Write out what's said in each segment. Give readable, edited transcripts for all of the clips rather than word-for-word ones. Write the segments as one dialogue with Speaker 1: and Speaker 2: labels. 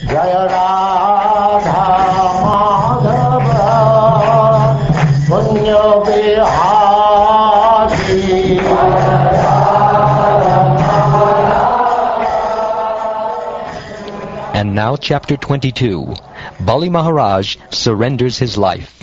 Speaker 1: Jaya Radha Madhava Punya Vihari.
Speaker 2: And now chapter 22. Bali Maharaj surrenders his life.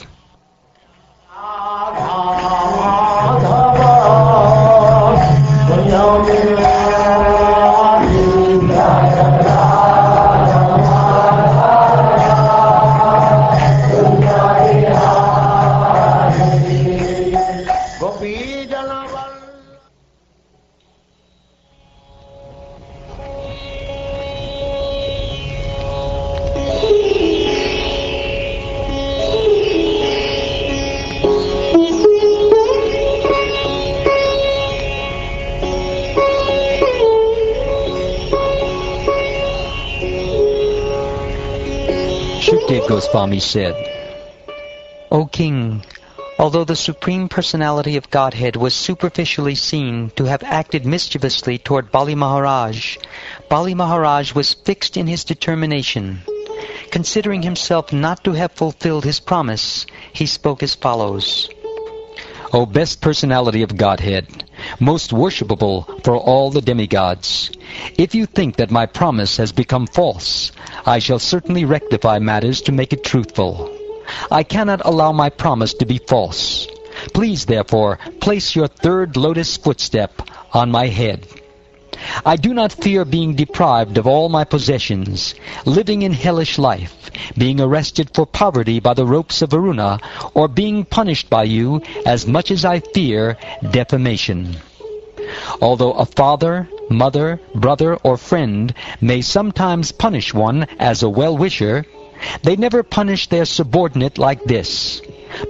Speaker 2: Shukdev Goswami said,
Speaker 3: O King, although the Supreme Personality of Godhead was superficially seen to have acted mischievously toward Bali Maharaj was fixed in his determination. Considering himself not to have fulfilled his promise, he spoke as follows.
Speaker 2: O best personality of Godhead, most worshipable for all the demigods, if you think that my promise has become false, I shall certainly rectify matters to make it truthful. I cannot allow my promise to be false. Please, therefore, place your third lotus footstep on my head. I do not fear being deprived of all my possessions, living in hellish life, being arrested for poverty by the ropes of Varuna, or being punished by you as much as I fear defamation. Although a father, mother, brother, or friend may sometimes punish one as a well-wisher, they never punish their subordinate like this.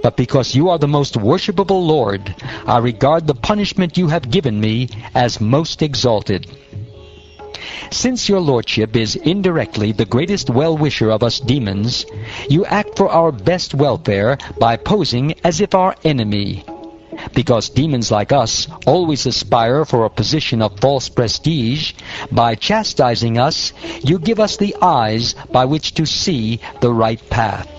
Speaker 2: But because you are the most worshipable Lord, I regard the punishment you have given me as most exalted. Since your Lordship is indirectly the greatest well-wisher of us demons, you act for our best welfare by posing as if our enemy. Because demons like us always aspire for a position of false prestige, by chastising us, you give us the eyes by which to see the right path.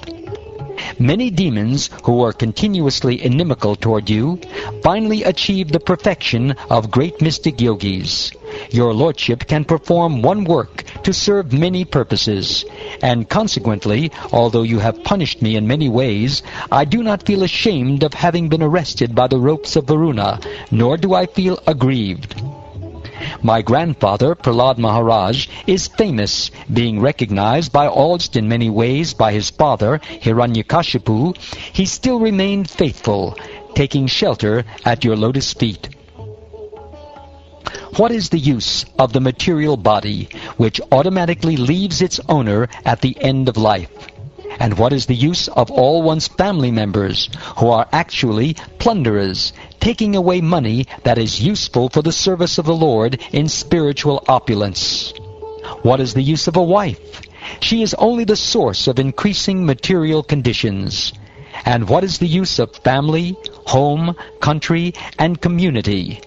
Speaker 2: Many demons who are continuously inimical toward you finally achieve the perfection of great mystic yogis. Your Lordship can perform one work to serve many purposes, and consequently, although you have punished me in many ways, I do not feel ashamed of having been arrested by the ropes of Varuna, nor do I feel aggrieved. My grandfather, Prahlad Maharaj, is famous, being recognized by all in many ways by his father, Hiranyakashipu. He still remained faithful, taking shelter at your lotus feet. What is the use of the material body, which automatically leaves its owner at the end of life? And what is the use of all one's family members, who are actually plunderers, taking away money that is useful for the service of the Lord in spiritual opulence? What is the use of a wife? She is only the source of increasing material conditions. And what is the use of family, home, country, and community?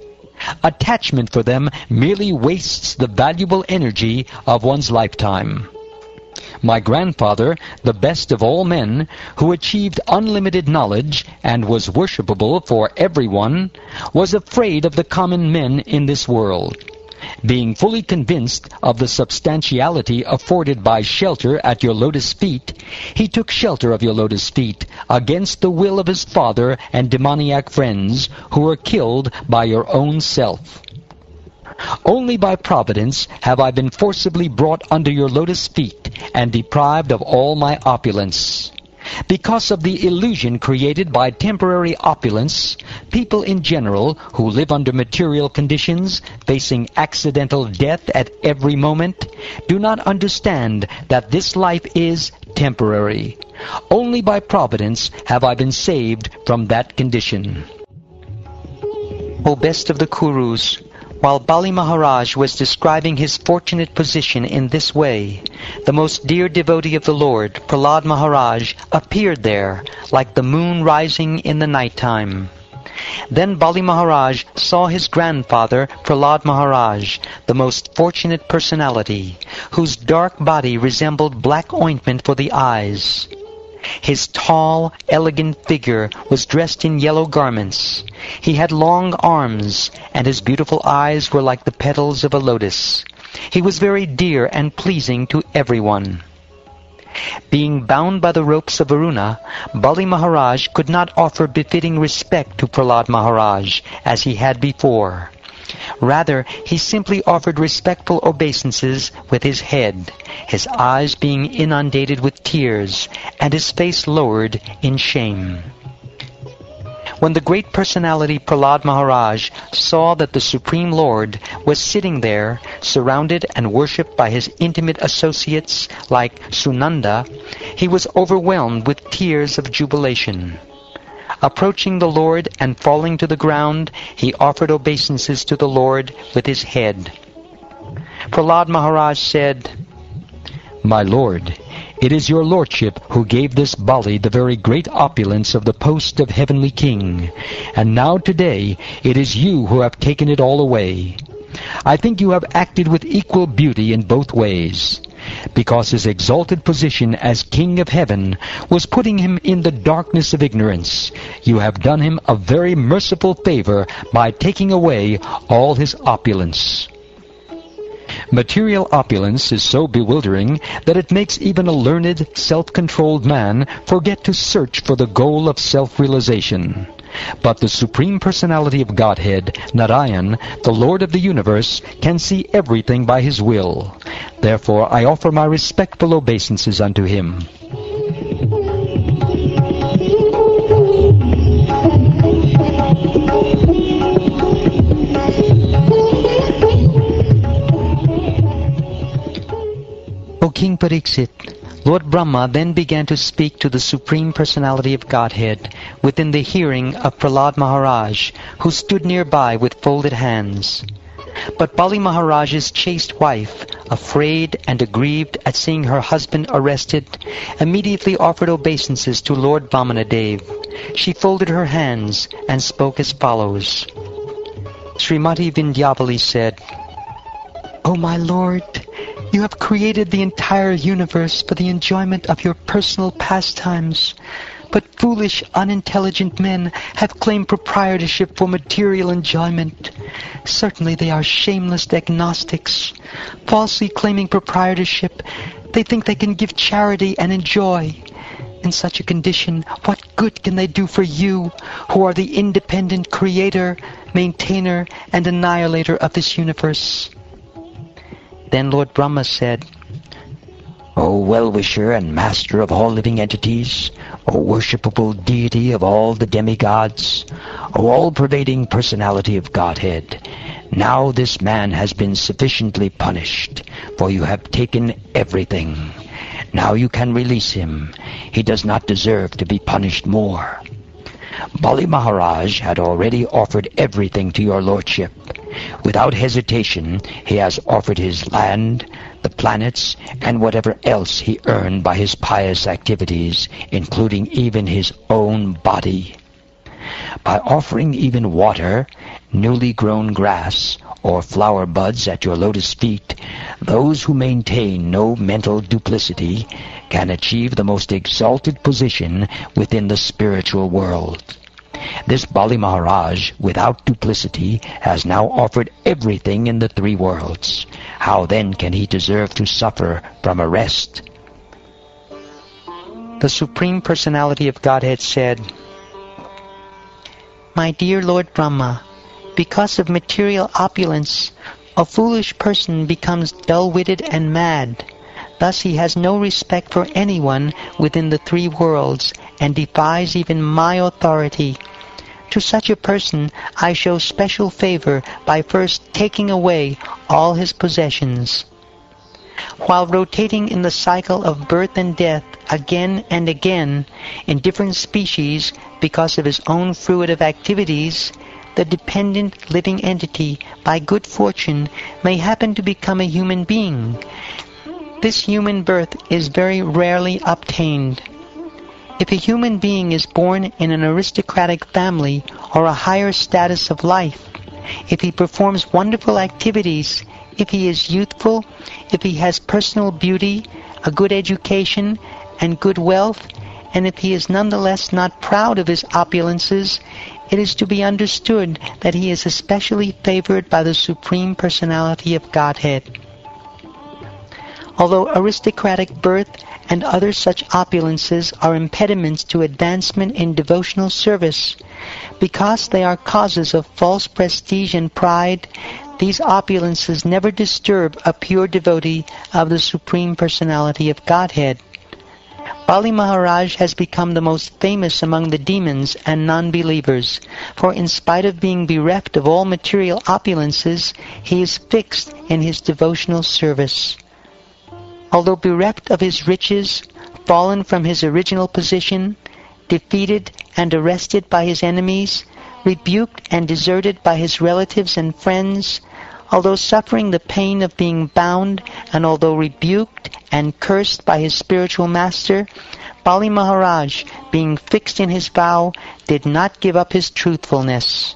Speaker 2: Attachment for them merely wastes the valuable energy of one's lifetime. My grandfather, the best of all men, who achieved unlimited knowledge and was worshipable for everyone, was afraid of the common men in this world. Being fully convinced of the substantiality afforded by shelter at your lotus feet, he took shelter of your lotus feet against the will of his father and demoniac friends, who were killed by your own self. Only by providence have I been forcibly brought under your lotus feet and deprived of all my opulence. Because of the illusion created by temporary opulence, people in general who live under material conditions, facing accidental death at every moment, do not understand that this life is temporary. Only by providence have I been saved from that condition.
Speaker 3: O best of the Kurus, while Bali Maharaj was describing his fortunate position in this way, the most dear devotee of the Lord, Prahlad Maharaj, appeared there, like the moon rising in the night time. Then Bali Maharaj saw his grandfather, Prahlad Maharaj, the most fortunate personality, whose dark body resembled black ointment for the eyes. His tall, elegant figure was dressed in yellow garments. He had long arms, and his beautiful eyes were like the petals of a lotus. He was very dear and pleasing to everyone. Being bound by the ropes of Varuna, Bali Maharaj could not offer befitting respect to Prahlad Maharaj as he had before. Rather, he simply offered respectful obeisances with his head, his eyes being inundated with tears, and his face lowered in shame. When the great personality Prahlad Maharaj saw that the Supreme Lord was sitting there, surrounded and worshipped by his intimate associates like Sunanda, he was overwhelmed with tears of jubilation. Approaching the Lord and falling to the ground, he offered obeisances to the Lord with his head. Prahlad Maharaj said,
Speaker 2: My Lord, it is your lordship who gave this Bali the very great opulence of the post of heavenly king, and now today it is you who have taken it all away. I think you have acted with equal beauty in both ways, because his exalted position as king of heaven was putting him in the darkness of ignorance. You have done him a very merciful favor by taking away all his opulence. Material opulence is so bewildering that it makes even a learned, self-controlled man forget to search for the goal of self-realization. But the Supreme Personality of Godhead, Narayan, the Lord of the universe, can see everything by his will. Therefore I offer my respectful obeisances unto him.
Speaker 3: O King Pariksit, Lord Brahma then began to speak to the Supreme Personality of Godhead within the hearing of Prahlad Maharaj, who stood nearby with folded hands. But Bali Maharaj's chaste wife, afraid and aggrieved at seeing her husband arrested, immediately offered obeisances to Lord Vamanadev. She folded her hands and spoke as follows. Srimati Vindhyavali said, O my Lord, you have created the entire universe for the enjoyment of your personal pastimes. But foolish, unintelligent men have claimed proprietorship for material enjoyment. Certainly they are shameless agnostics. Falsely claiming proprietorship, they think they can give charity and enjoy. In such a condition, what good can they do for you, who are the independent creator, maintainer, and annihilator of this universe? Then Lord Brahma said, O well-wisher and master of all living entities, O worshipable deity of all the demigods, O all-pervading personality of Godhead, now this man has been sufficiently punished, for you have taken everything. Now you can release him. He does not deserve to be punished more. Bali Maharaj had already offered everything to your lordship. Without hesitation, he has offered his land, the planets, and whatever else he earned by his pious activities, including even his own body. By offering even water, newly grown grass, or flower buds at your lotus feet, those who maintain no mental duplicity can achieve the most exalted position within the spiritual world. This Bali Maharaj, without duplicity, has now offered everything in the three worlds. How then can he deserve to suffer from arrest? The Supreme Personality of Godhead said, My dear Lord Brahma, because of material opulence, a foolish person becomes dull-witted and mad. Thus he has no respect for anyone within the three worlds and defies even my authority. To such a person I show special favor by first taking away all his possessions. While rotating in the cycle of birth and death again and again in different species because of his own fruitive activities, the dependent living entity, by good fortune, may happen to become a human being. This human birth is very rarely obtained. If a human being is born in an aristocratic family or a higher status of life, if he performs wonderful activities, if he is youthful, if he has personal beauty, a good education, and good wealth, and if he is nonetheless not proud of his opulences, it is to be understood that he is especially favored by the Supreme Personality of Godhead. Although aristocratic birth and other such opulences are impediments to advancement in devotional service, because they are causes of false prestige and pride, these opulences never disturb a pure devotee of the Supreme Personality of Godhead. Bali Maharaj has become the most famous among the demons and non-believers, for in spite of being bereft of all material opulences, he is fixed in his devotional service. Although bereft of his riches, fallen from his original position, defeated and arrested by his enemies, rebuked and deserted by his relatives and friends, although suffering the pain of being bound, and although rebuked and cursed by his spiritual master, Bali Maharaj, being fixed in his vow, did not give up his truthfulness.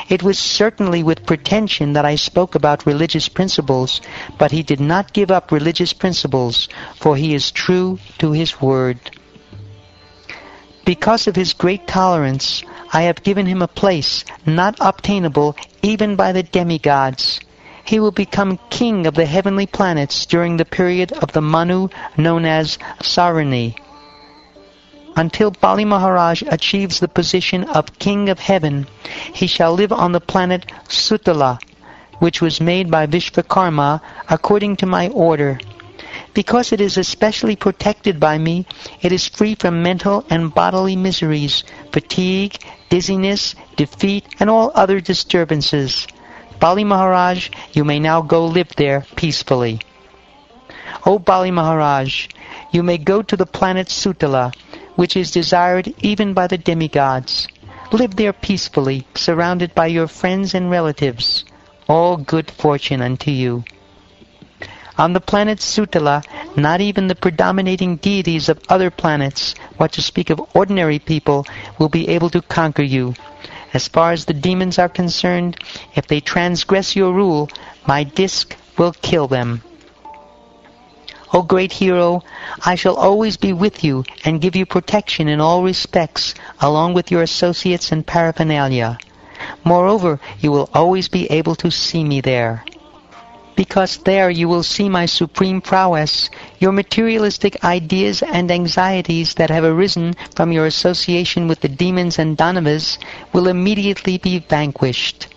Speaker 3: It was certainly with pretension that I spoke about religious principles, but he did not give up religious principles, for he is true to his word. Because of his great tolerance, I have given him a place not obtainable even by the demigods. He will become king of the heavenly planets during the period of the Manu known as Sarani. Until Bali Maharaj achieves the position of King of Heaven, he shall live on the planet Sutala, which was made by Vishvakarma according to my order. Because it is especially protected by me, it is free from mental and bodily miseries, fatigue, dizziness, defeat, and all other disturbances. Bali Maharaj, you may now go live there peacefully. O Bali Maharaj, you may go to the planet Sutala, which is desired even by the demigods. Live there peacefully, surrounded by your friends and relatives. All good fortune unto you. On the planet Sutala, not even the predominating deities of other planets, what to speak of ordinary people, will be able to conquer you. As far as the demons are concerned, if they transgress your rule, my disc will kill them. O great hero, I shall always be with you and give you protection in all respects, along with your associates and paraphernalia. Moreover, you will always be able to see me there. Because there you will see my supreme prowess, your materialistic ideas and anxieties that have arisen from your association with the demons and Danavas will immediately be vanquished.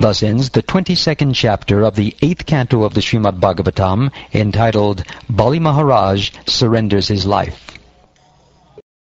Speaker 2: Thus ends the 22nd chapter of the 8th canto of the Srimad Bhagavatam, entitled Bali Maharaj Surrenders His Life.